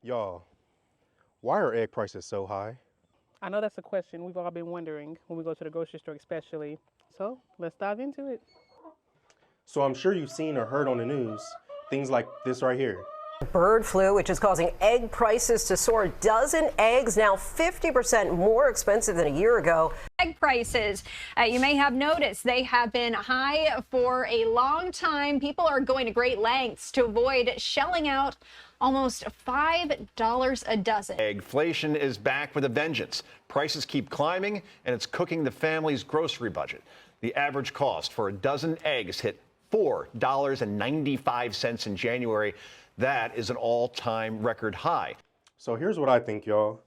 Y'all, why are egg prices so high? I know that's a question we've all been wondering when we go to the grocery store, especially. So let's dive into it. So I'm sure you've seen or heard on the news things like this right here. Bird flu, which is causing egg prices to soar. Dozen eggs now 50% more expensive than a year ago. Egg prices, you may have noticed, they have been high for a long time. People are going to great lengths to avoid shelling out almost $5 a dozen. Eggflation is back with a vengeance. Prices keep climbing, and it's cooking the family's grocery budget. The average cost for a dozen eggs hit $4.95 in January. That is an all-time record high. So here's what I think, y'all.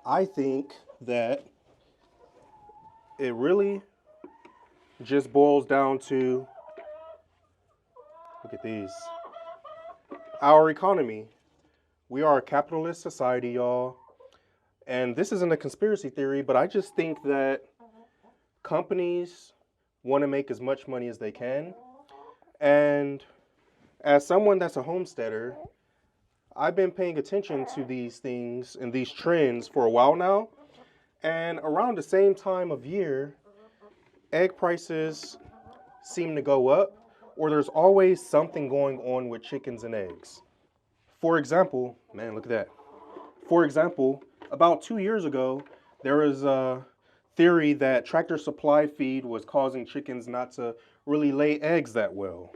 I think that it really just boils down to, look at these, our economy. We are a capitalist society, y'all. And this isn't a conspiracy theory, but I just think that companies want to make as much money as they can. And as someone that's a homesteader, I've been paying attention to these things and these trends for a while now. And around the same time of year, egg prices seem to go up, or there's always something going on with chickens and eggs. For example, man, look at that. For example, about 2 years ago, there was a theory that Tractor Supply feed was causing chickens not to really lay eggs that well.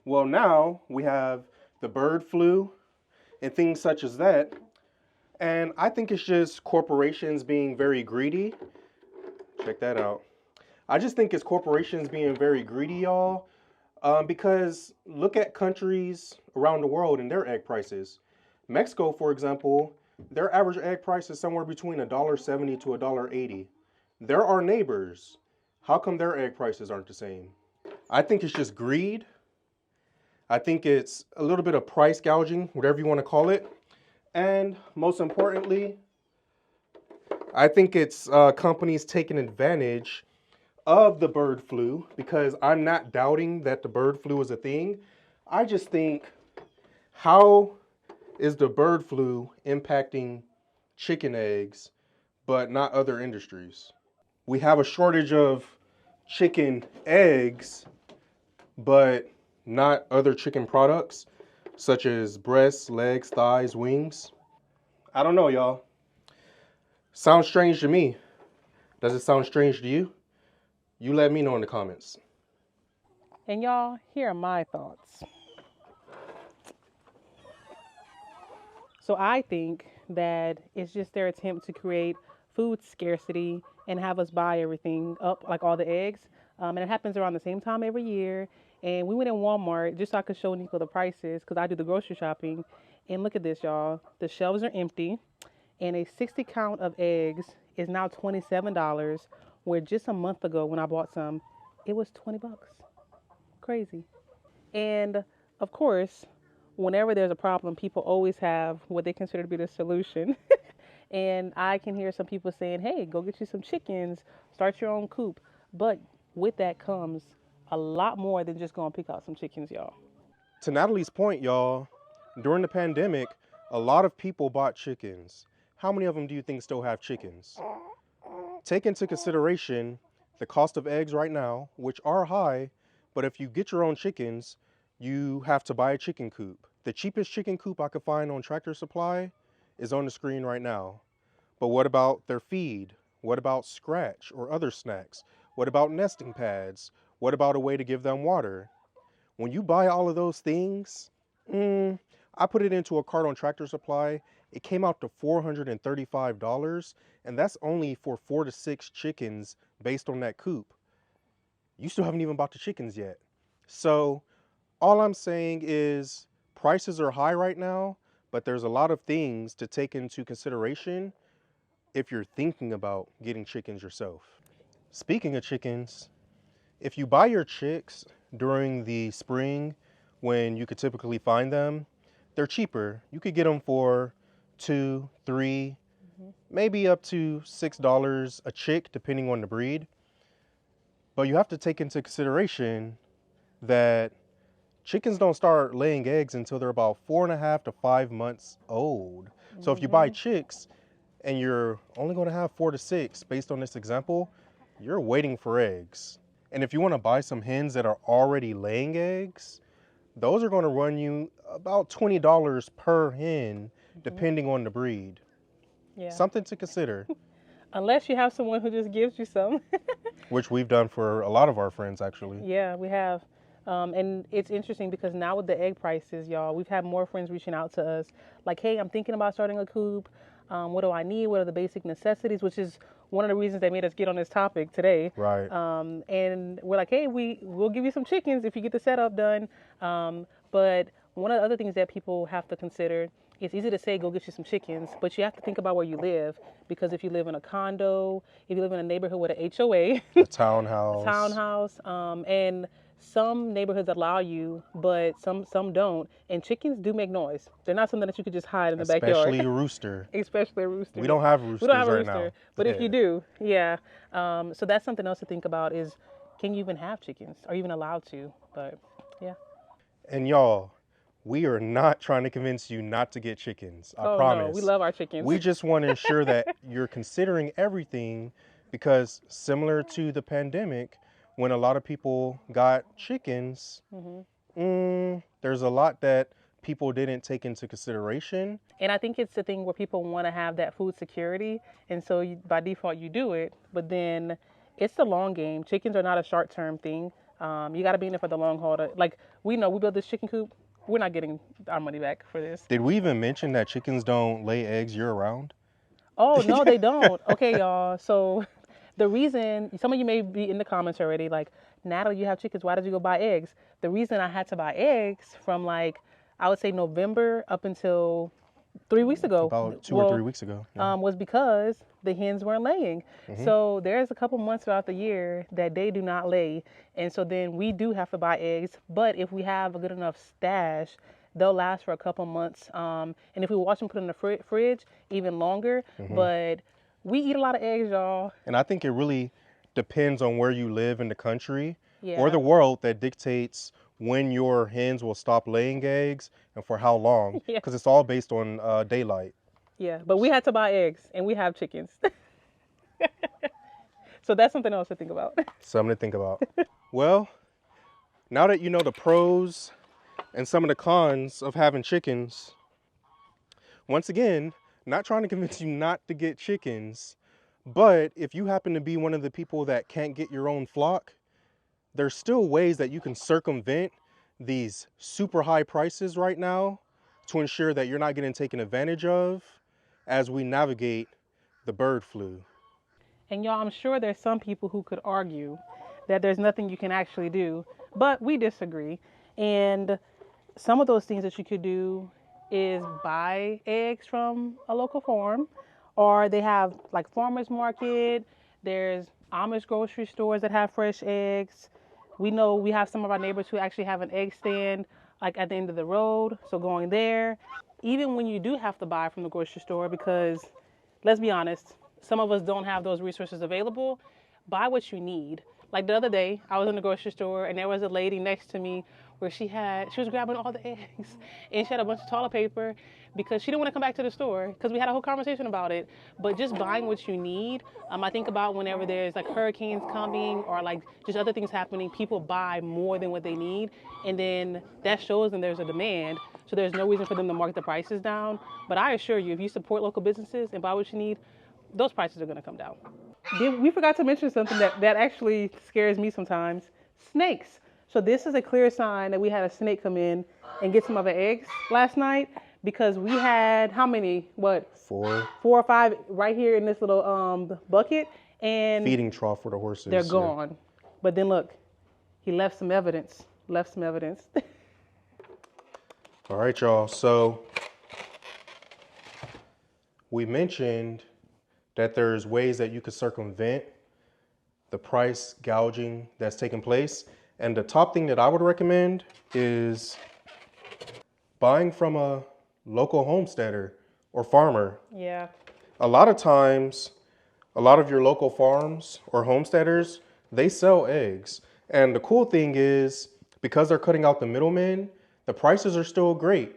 Well, now we have the bird flu and things such as that. And I think it's just corporations being very greedy. Check that out. I just think it's corporations being very greedy, y'all. Because look at countries around the world and their egg prices. Mexico, for example, their average egg price is somewhere between $1.70 to $1.80. They're our neighbors. How come their egg prices aren't the same? I think it's just greed. I think it's a little bit of price gouging, whatever you want to call it. And most importantly, I think it's companies taking advantage of the bird flu, because I'm not doubting that the bird flu is a thing. I just think, how is the bird flu impacting chicken eggs, but not other industries? We have a shortage of chicken eggs, but not other chicken products, such as breasts, legs, thighs, wings. I don't know, y'all. Sounds strange to me. Does it sound strange to you? You let me know in the comments. And y'all, here are my thoughts. So I think that it's just their attempt to create food scarcity and have us buy everything up, like all the eggs. And it happens around the same time every year. And we went in Walmart just so I could show Nico the prices, because I do the grocery shopping. And look at this, y'all. The shelves are empty. And a 60 count of eggs is now $27, where just a month ago when I bought some, it was 20 bucks. Crazy. And of course, whenever there's a problem, people always have what they consider to be the solution. And I can hear some people saying, hey, go get you some chickens, start your own coop. But with that comes a lot more than just going to pick out some chickens, y'all. To Natalie's point, y'all, during the pandemic, a lot of people bought chickens. How many of them do you think still have chickens? Take into consideration the cost of eggs right now, which are high, but if you get your own chickens, you have to buy a chicken coop. The cheapest chicken coop I could find on Tractor Supply is on the screen right now. But what about their feed? What about scratch or other snacks? What about nesting pads? What about a way to give them water? When you buy all of those things, I put it into a cart on Tractor Supply. It came out to $435, and that's only for 4 to 6 chickens based on that coop. You still haven't even bought the chickens yet. So all I'm saying is prices are high right now, but there's a lot of things to take into consideration if you're thinking about getting chickens yourself. Speaking of chickens, if you buy your chicks during the spring when you could typically find them, they're cheaper. You could get them for $2, $3, maybe up to $6 a chick, depending on the breed. But you have to take into consideration that chickens don't start laying eggs until they're about 4.5 to 5 months old. So if you buy chicks and you're only going to have 4 to 6, based on this example, you're waiting for eggs. And if you want to buy some hens that are already laying eggs, those are going to run you about $20 per hen, depending on the breed. Yeah. Something to consider. Unless you have someone who just gives you some. Which we've done for a lot of our friends, actually. Yeah, we have. And it's interesting because now with the egg prices, y'all, we've had more friends reaching out to us like, hey, I'm thinking about starting a coop. What do I need? What are the basic necessities? Which is one of the reasons they made us get on this topic today. Right. And we're like, hey, we'll give you some chickens if you get the setup done. But one of the other things that people have to consider, it's easy to say go get you some chickens, but you have to think about where you live, because if you live in a condo, if you live in a neighborhood with an HOA, A townhouse. And some neighborhoods allow you, but some don't. And chickens do make noise. They're not something that you could just hide in the backyard. Especially a rooster. Especially a rooster. We don't have roosters We don't have a right rooster, now. but if Yeah. you do, yeah. So that's something else to think about is, can you even have chickens? Are you even allowed to? But yeah. And y'all, we are not trying to convince you not to get chickens. I promise. No, we love our chickens. We just want to ensure that you're considering everything, because similar to the pandemic, when a lot of people got chickens, there's a lot that people didn't take into consideration. And I think it's the thing where people want to have that food security. And so by default, you do it. But then it's the long game. Chickens are not a short-term thing. You got to be in it for the long haul. Like, we know we built this chicken coop. We're not getting our money back for this. Did we even mention that chickens don't lay eggs year-round? Oh, no, they don't. Okay, y'all. So the reason, some of you may be in the comments already, like, Natalie, you have chickens. Why did you go buy eggs? The reason I had to buy eggs from, like, I would say November up until 3 weeks ago. About 2 or 3 weeks ago. Yeah. Was because the hens weren't laying. So there's a couple months throughout the year that they do not lay. And so then we do have to buy eggs. But if we have a good enough stash, they'll last for a couple months. And if we watch them put in the fridge, even longer. But we eat a lot of eggs, y'all. And I think it really depends on where you live in the country Yeah. or the world that dictates when your hens will stop laying eggs and for how long, Yeah. because it's all based on daylight. Yeah, but we had to buy eggs, and we have chickens. So that's something else to think about. Something to think about. Well, now that you know the pros and some of the cons of having chickens, once again, not trying to convince you not to get chickens, but if you happen to be one of the people that can't get your own flock, there's still ways that you can circumvent these super high prices right now to ensure that you're not getting taken advantage of as we navigate the bird flu. And y'all, I'm sure there's some people who could argue that there's nothing you can actually do, but we disagree. And some of those things that you could do is buy eggs from a local farm, or they have like farmers market. There's Amish grocery stores that have fresh eggs. We know we have some of our neighbors who actually have an egg stand like at the end of the road. So going there, even when you do have to buy from the grocery store, because let's be honest, some of us don't have those resources available, buy what you need. Like the other day, I was in the grocery store and there was a lady next to me where she was grabbing all the eggs and she had a bunch of toilet paper because she didn't want to come back to the store because we had a whole conversation about it. But just buying what you need, I think about whenever there's like hurricanes coming or like just other things happening, people buy more than what they need. And then that shows them there's a demand. So there's no reason for them to mark the prices down. But I assure you, if you support local businesses and buy what you need, those prices are going to come down. We forgot to mention something that actually scares me sometimes. Snakes. So this is a clear sign that we had a snake come in and get some of our eggs last night because we had, how many? What? 4. 4 or 5 right here in this little bucket. And Feeding trough for the horses. they're gone. But then look, he left some evidence. All right, y'all. So we mentioned that there's ways that you could circumvent the price gouging that's taking place. And the top thing that I would recommend is buying from a local homesteader or farmer. Yeah. A lot of times, a lot of your local farms or homesteaders, they sell eggs. And the cool thing is, because they're cutting out the middlemen, the prices are still great.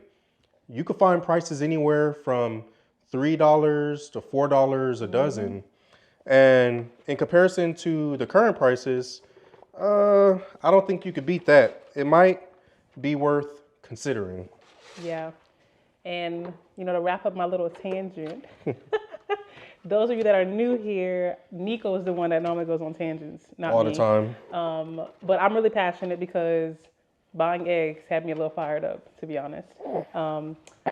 You could find prices anywhere from $3 to $4 a dozen. And in comparison to the current prices, I don't think you could beat that. It might be worth considering. Yeah. And, you know, to wrap up my little tangent, those of you that are new here, Nico is the one that normally goes on tangents, not All me. the time. But I'm really passionate because buying eggs had me a little fired up, to be honest.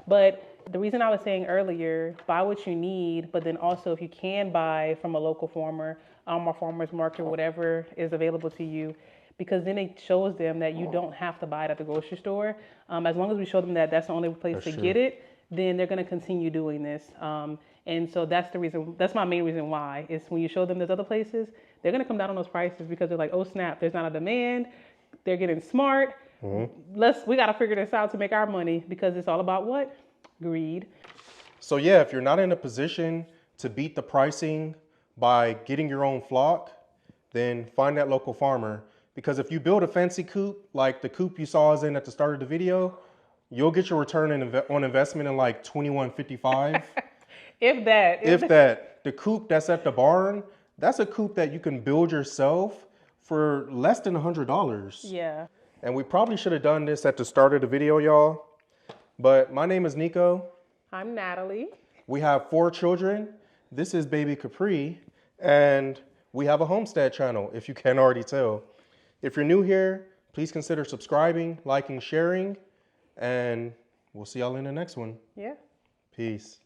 But the reason I was saying earlier, buy what you need, but then also if you can buy from a local farmer, or farmer's market, whatever is available to you, because then it shows them that you don't have to buy it at the grocery store. As long as we show them that that's the only place to get it, then they're going to continue doing this. And so that's the reason, that's my main reason why, is when you show them there's other places, they're going to come down on those prices because they're like, oh snap, there's not a demand. They're getting smart. We got to figure this out to make our money, because it's all about what? Greed. So yeah, if you're not in a position to beat the pricing by getting your own flock, then find that local farmer. Because if you build a fancy coop, like the coop you saw us in at the start of the video, you'll get your return on investment in like $21.55. If that. If that. The coop that's at the barn, that's a coop that you can build yourself for less than $100. Yeah. And we probably should have done this at the start of the video, y'all. But my name is Nico. I'm Natalie. We have 4 children. This is baby Capri. And we have a homestead channel, if you can't already tell. If you're new here, please consider subscribing, liking, sharing. And we'll see y'all in the next one. Yeah. Peace.